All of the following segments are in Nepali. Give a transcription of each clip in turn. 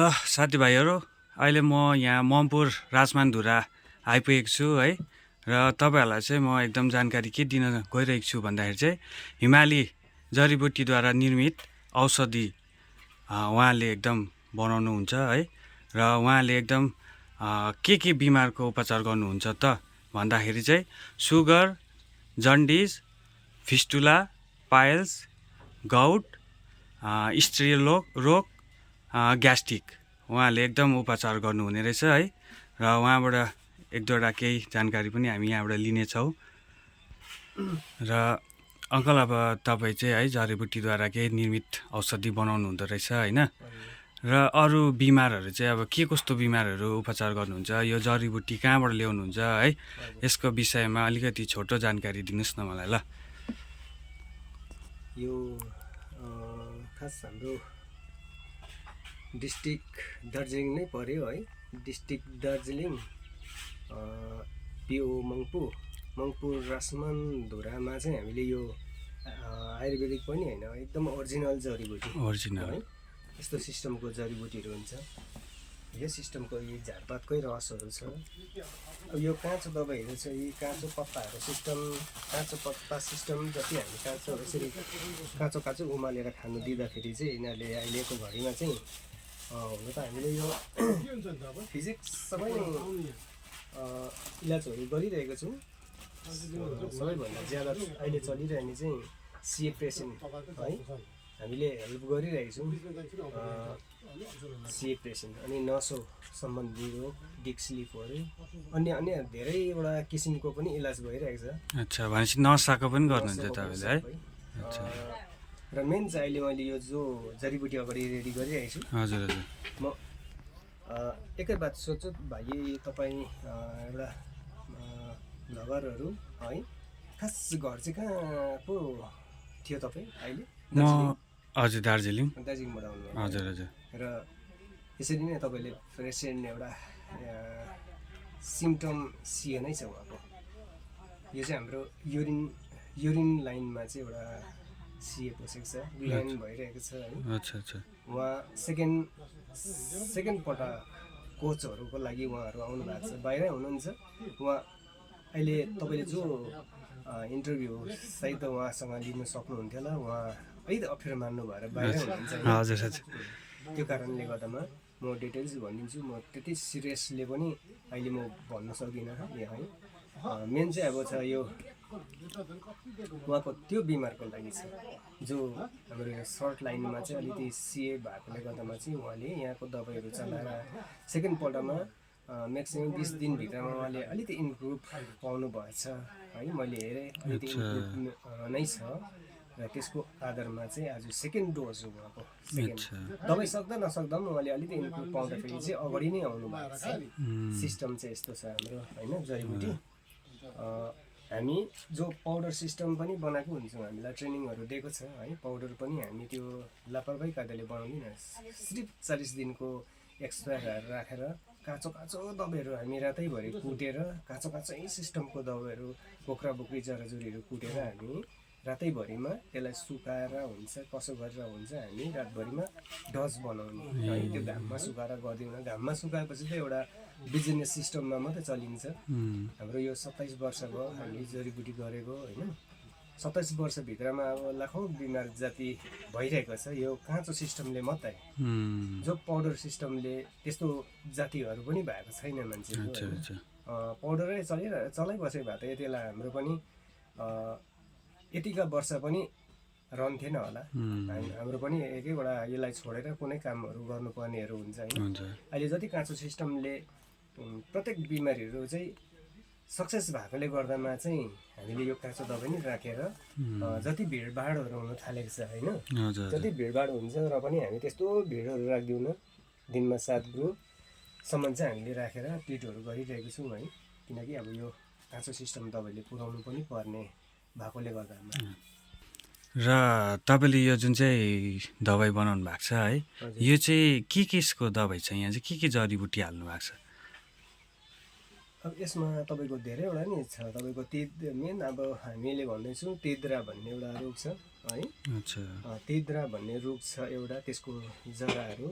ल साथीभाइहरू, अहिले म यहाँ ममपुर राजमानधुरा आइपुगेको छु है। र तपाईँहरूलाई चाहिँ म एकदम जानकारी के दिन गइरहेको छु भन्दाखेरि चाहिँ हिमाली जडीबुटीद्वारा निर्मित औषधि उहाँले एकदम बनाउनुहुन्छ है। र उहाँले एकदम के बिमारको उपचार गर्नुहुन्छ त भन्दाखेरि चाहिँ sugar, jaundice, fistula, piles, gout, स्त्री रोग, ग्यास्ट्रिक उहाँले एकदम उपचार गर्नुहुने रहेछ है। र उहाँबाट एक दुईवटा केही जानकारी पनि हामी यहाँबाट लिनेछौँ। र अङ्कल, अब तपाईँ चाहिँ है जडीबुटीद्वारा केही निर्मित औषधि बनाउनु हुँदो रहेछ होइन। र अरू बिमारहरू चाहिँ अब के कस्तो बिमारहरू उपचार गर्नुहुन्छ, यो जडीबुटी कहाँबाट ल्याउनुहुन्छ है, यसको विषयमा अलिकति छोटो जानकारी दिनुहोस् न मलाई। ल, यो खास हाम्रो डिस्ट्रिक्ट दार्जिलिङ नै पर्यो है। डिस्ट्रिक्ट दार्जिलिङ, पिओ मङ्पुर राजमानधुरामा चाहिँ हामीले यो आयुर्वेदिक पनि होइन, एकदम ओरिजिनल जडीबुटी है, यस्तो सिस्टमको जडीबुटीहरू हुन्छ। यो सिस्टमको यी झारपातकै रसहरू छ। अब यो काँचो दबाईहरू छ, यी काँचो पत्ताहरू सिस्टम, काँचो पत्ता सिस्टम जति हामी काँचो यसरी काँचो उमालेर खानु दिँदाखेरि चाहिँ यिनीहरूले अहिलेको घडीमा चाहिँ हुन त हामीले यो फिजिक्स सबै इलाजहरू गरिरहेको छौँ। सबैभन्दा ज्यादा अहिले चलिरहने चाहिँ सिए पेसेन्ट है, हामीले हेल्प गरिरहेको छौँ। सिए पेसेन्ट अनि नसो सम्बन्धी रोग, डिक स्लिपहरू, अन्य धेरैवटा किसिमको पनि इलाज भइरहेको छ। अच्छा, भनेपछि नसाको पनि गर्नुहुन्छ तपाईँले है। र मेन चाहिँ अहिले मैले यो जो जडीबुटी अगाडि रेडी गरिरहेको छु। हजुर हजुर, म एकै बात सोध्छु भाइ, तपाईँ एउटा भ्लगरहरू है, खास घर चाहिँ कहाँ पो थियो तपाईँ अहिले? म हजुर दार्जिलिङबाट आउनु। हजुर हजुर। र यसरी नै तपाईँले पेसेन्ट एउटा सिम्टम सिए नै छ उहाँको। यो चाहिँ हाम्रो युरिन लाइनमा चाहिँ एउटा सिए पसेको छ, ग्ल्यान्ड भइरहेको छ है। अच्छा अच्छा। उहाँ सेकेन्ड पल्ट कोचहरूको लागि उहाँहरू आउनु भएको छ, बाहिरै हुनुहुन्छ उहाँ। अहिले तपाईँले जो इन्टरभ्यू सायद उहाँसँग लिन सक्नुहुन्थ्यो होला, उहाँ अलिकति अप्ठ्यारो मान्नु भएर बाहिरै हुनुहुन्छ। हजुर हजुर। त्यो कारणले गर्दामा म डिटेल्स भनिदिन्छु। म त्यति सिरियसली पनि अहिले म भन्न सक्दिनँ है। मेन चाहिँ अब छ यो उहाँको त्यो बिमारको लागि छ, जो हाम्रो यो सर्ट लाइनमा चाहिँ अलिकति सिए भएकोले गर्दामा चाहिँ उहाँले यहाँको दबाईहरू चलाएर सेकेन्डपल्टमा म्याक्सिमम् 20 दिनभित्रमा उहाँले अलिकति इम्प्रुभ पाउनु भएछ है। मैले हेरेँ अलिकति इम्प्रुभ नै छ। र त्यसको आधारमा चाहिँ आज सेकेन्ड डोज हो उहाँको। दबाई सक्दा नसक्दा पनि उहाँले अलिकति इम्प्रुभ पाउँदाखेरि चाहिँ अगाडि नै आउनु भएको छ। सिस्टम चाहिँ यस्तो छ हाम्रो होइन जडीबुटी। हामी जो पाउडर सिस्टम पनि बनाएको हुन्छौँ, हामीलाई ट्रेनिङहरू दिएको छ है। पाउडर पनि हामी त्यो लापरवाही कायदाले बनाउँदिनँ। सिर्फ 40 दिनको एक्सपायर राखेर काँचो दबाईहरू हामी रातैभरि कुटेर काँचै सिस्टमको दबाईहरू, बोक्री जराजुरीहरू कुटेर हामी रातैभरिमा त्यसलाई सुकाएर हुन्छ, कसो गरेर हुन्छ, हामी रातभरिमा डज बनाउने है। त्यो घाममा सुकाएर गर्दैनौँ। घाममा सुकाएपछि त एउटा बिजनेस सिस्टममा मात्रै चलिन्छ। हाम्रो यो 27 वर्ष भयो हामीले जडीबुटी गरेको होइन। 27 वर्षभित्रमा अब लाखौँ बिमार जाति भइरहेको छ यो काँचो सिस्टमले मात्रै। जो पाउडर सिस्टमले त्यस्तो जातिहरू पनि भएको छैन मान्छेको। पाउडरै चलाइबसेको भए त यति बेला हाम्रो पनि यतिका वर्ष पनि रहन्थेन होला। हाम्रो पनि एकैवटा यसलाई छोडेर कुनै कामहरू गर्नुपर्नेहरू हुन्छ होइन। अहिले जति काँचो सिस्टमले प्रत्येक बिमारीहरू चाहिँ सक्सेस भएकोले गर्दामा चाहिँ हामीले यो काँचो दबाई नै राखेर जति भिडभाडहरू हुन थालेको छ होइन, जति भिडभाड हुन्छ र पनि हामी त्यस्तो भिडहरू राख्दैनौँ। दिनमा 7 ग्रुपसम्म चाहिँ हामीले राखेर ट्रिटहरू गरिरहेको छौँ है। किनकि अब यो काँचो सिस्टम दबाईले पुर्याउनु पनि पर्ने भएकोले गर्दामा। र तपाईँले यो जुन चाहिँ दबाई बनाउनु भएको छ है, यो चाहिँ केको दबाई छ? यहाँ चाहिँ के जडीबुटी हाल्नु भएको छ? अब यसमा तपाईँको धेरैवटा नि छ। तपाईँको मेन अब हामीले भन्दैछौँ तिद्रा भन्ने एउटा रोग छ है। तिद्रा भन्ने रोग छ एउटा, त्यसको जराहरू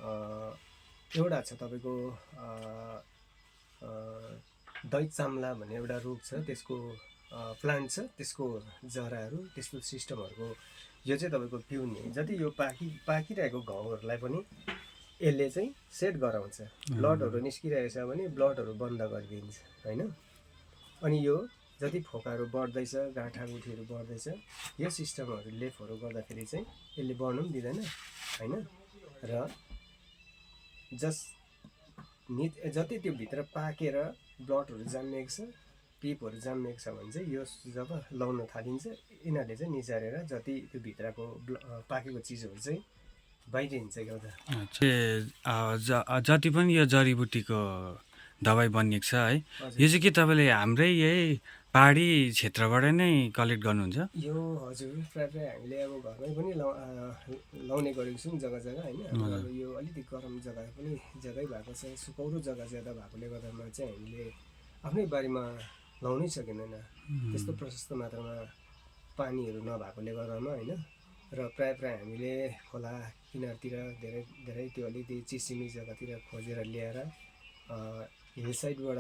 एउटा छ तपाईँको दही चाम्ला भन्ने एउटा रोग छ, त्यसको प्लान्ट छ, त्यसको जराहरू त्यस्तो सिस्टमहरूको यो चाहिँ तपाईँको पिउने जति यो पाकिरहेको घाउहरूलाई पनि यसले चाहिँ सेट गराउँछ। ब्लडहरू निस्किरहेको छ भने ब्लडहरू बन्द गरिदिन्छ होइन। अनि यो जति फोकाहरू बढ्दैछ, गाँठागुठीहरू बढ्दैछ, यो सिस्टमहरू लेफहरू गर्दाखेरि चाहिँ यसले बढ्नु पनि दिँदैन होइन। र जति त्यो भित्र पाकेर ब्लडहरू जाम्मिएको छ, पिपहरू जाम्मिएको छ भने चाहिँ यो जब लाउन थालिन्छ यिनीहरूले चाहिँ निचारेर जति त्यो भित्रको पाकेको चिजहरू चाहिँ बाहिरिन्छ क्या त। जति पनि यो जडीबुटीको दबाई बनिएको छ है, यो चाहिँ के तपाईँले हाम्रै यही पहाडी क्षेत्रबाट नै कलेक्ट गर्नुहुन्छ? यो हजुर प्रायः हामीले अब घरमै पनि लाउने गरेको छौँ जग्गा जग्गा होइन। अब यो अलिकति गरम जग्गा पनि ज्यादै भएको छ, सुकौरो जग्गा ज्यादा भएकोले गर्दामा चाहिँ हामीले आफ्नै बारीमा लाउनै सकिँदैन, त्यस्तो प्रशस्त मात्रामा पानीहरू नभएकोले गर्दामा होइन। र प्रायः हामीले खोला किनारतिर धेरै त्यो अलिकति चिसिमी जग्गातिर खोजेर ल्याएर हिल साइडबाट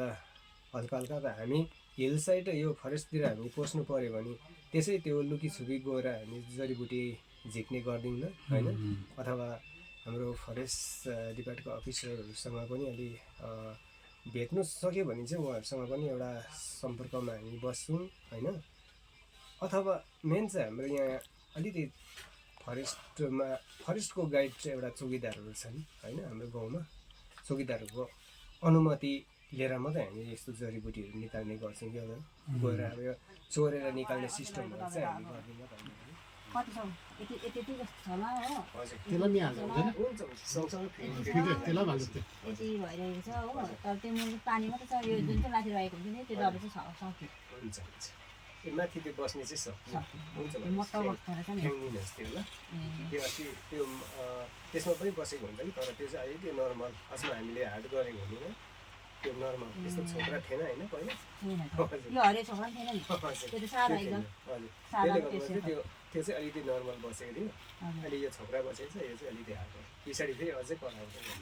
हल्का हल्का हामी हिल साइड यो फरेस्टतिर हामी पस्नु पऱ्यो भने त्यसै त्यो लुकीछुपी गएर हामी जडीबुटी झिक्ने गर्दैनौँ होइन। अथवा हाम्रो फरेस्ट डिपार्टमेन्टको अफिसरहरूसँग पनि अलि भेट्नु सक्यो भने चाहिँ उहाँहरूसँग पनि एउटा सम्पर्कमा हामी बस्छौँ होइन। अथवा मेन चाहिँ हाम्रो यहाँ अलिकति फरेस्टको गाइड चाहिँ एउटा चौकीदारहरू छन् होइन हाम्रो गाउँमा। चौकीदारहरूको अनुमति लिएर मात्रै हामी यस्तो जडीबुटीहरू निकाल्ने गर्छौँ क्या त। गएर अब यो चोरेर निकाल्ने सिस्टमहरू चाहिँ हामी गर्दैनौँ। माथि त्यो बस्ने चाहिँ सक्यो हुन्छ फ्याङ्दिनुहोस् त्यो ल। त्यो अस्ति त्यो त्यसमा पनि बसेको हुन्छ कि, तर त्यो चाहिँ अहिले त्यो नर्मल खासमा हामीले हार्ड गरेको हुँदैन, त्यो नर्मल त्यस्तो छोक्रा थिएन होइन पहिला। हजुर त्यो चाहिँ अलिकति नर्मल बसेको थियो, अहिले यो छोक्रा बसेको छ, यो चाहिँ अलिकति हार्ड हो। पछाडि फेरि अझै कराउँछ यसलाई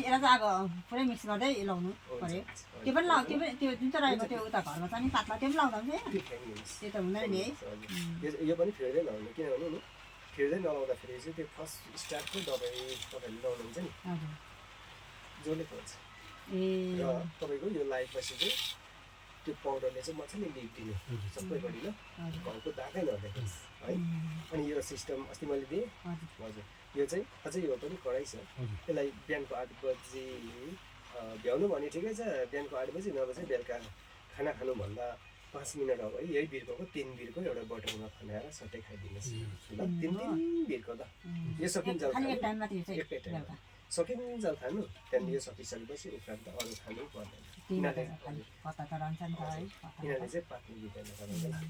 चाहिँ अब पुरै मिक्स गर्दै लाउनु पर्यो। त्यो पनि त्यो जुन चाहिँ रहेको त्यो उता घरमा चाहिँ नि पातला त्यो पनि लाउँदा हुन्छ त्यो त हुँदैन नि है। यो पनि फेर्दै लाउनु, किनभने नि फेर्दै नलाउँदाखेरि चाहिँ त्यो फर्स्ट स्टार्टको दबाई तपाईँहरूले लाउनुहुन्छ नि जसले खोज्छ। र तपाईँको यो लगाएपछि चाहिँ त्यो पाउडरले चाहिँ मजाले लेखिदिने सबैपट्टि ल, घाउको दागै नदेखोस् है। अनि यो सिस्टम अस्ति मैले दिएँ हजुर, यो चाहिँ अझै यो पनि कडै छ। यसलाई बिहानको 8 बजी भ्याउनु भने ठिकै छ, बिहानको 8 बजी नभए चाहिँ बेलुका खाना खानुभन्दा 5 मिनट अगाडि यही बिर्कोको 3 बिर्को एउटा बटलमा खनाएर सट्टै खाइदिनुहोस् ल। 3 बिर्को त यो सकिन्छ एकैटाइममा सकिन्छ खानु, त्यहाँदेखि यो सकिसकेपछि उपरान्त अरू खानु पर्दैन। यिनीहरूले चाहिँ पाक्नु दिँदैन तपाईँलाई।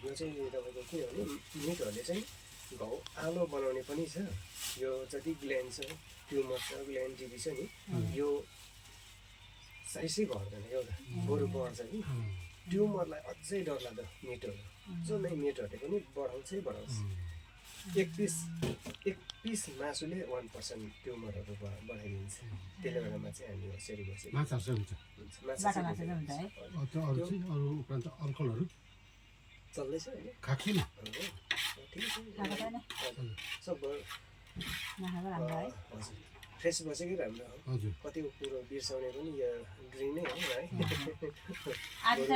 यो चाहिँ तपाईँको के भने मिटहरूले चाहिँ घाउ आलो बनाउने पनि छ। यो जति ग्ल्यान्ड छ, ट्युमर छ, ग्ल्यान्ड टिभी छ नि, यो साइजै घट्दैन एउटा बरु बढ्छ कि। ट्युमरलाई अझै डरलाग्दो मिटहरू जो नै मिटहरूले पनि बढाउँछ। एक पिस मासुले 1% ट्युमरहरू बढाइदिन्छ। त्यसले गर्दामा चाहिँ हामी होसियारी बसेको चल्दैछ होइन। फ्रेस बसेकै राम्रो हो, कति कुरो बिर्साउने पनि यो ड्रिनै हो है। हुन्छ आज त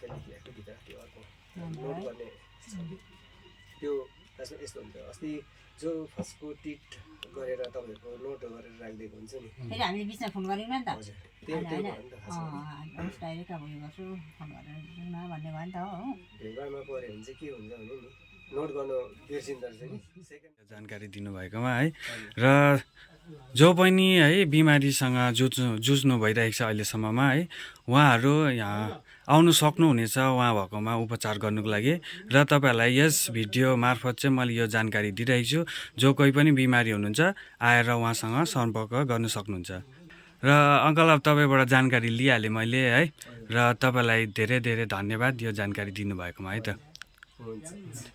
लेखिरहेको भित्र त्यो अर्को नोट गर्ने त्यो खासमा यस्तो हुन्छ। अस्ति जो फर्स्टको टिट गरेर तपाईँहरूको नोट गरेर राखिदिएको हुन्छ नि, फेरि हामीले बिचमा फोन गरेन नि त। हजुर त्यो भयो नि त खासमा डाइरेक्ट अब उयो गर्छु फोन गरेर भन्ने भयो नि त हो। भिडभाडमा पऱ्यो भने चाहिँ के हुन्छ भने नि नोट गर्नु बिर्सिँदो रहेछ कि। सेकेन्ड जानकारी दिनुभएकोमा है। र जो पनि है बिमारीसँग जुझ्नु भइरहेको छ अहिलेसम्ममा है, उहाँहरू यहाँ आउनु सक्नुहुनेछ उहाँ भएकोमा उपचार गर्नुको लागि। र तपाईँहरूलाई यस भिडियो मार्फत चाहिँ मैले यो जानकारी दिइरहेको छु। जो कोही पनि बिमारी हुनुहुन्छ आएर उहाँसँग सम्पर्क गर्न सक्नुहुन्छ। र अङ्कल अब तपाईँबाट जानकारी लिइहालेँ मैले है, र तपाईँलाई धेरै धेरै धन्यवाद यो जानकारी दिनुभएकोमा है त। हुन्छ।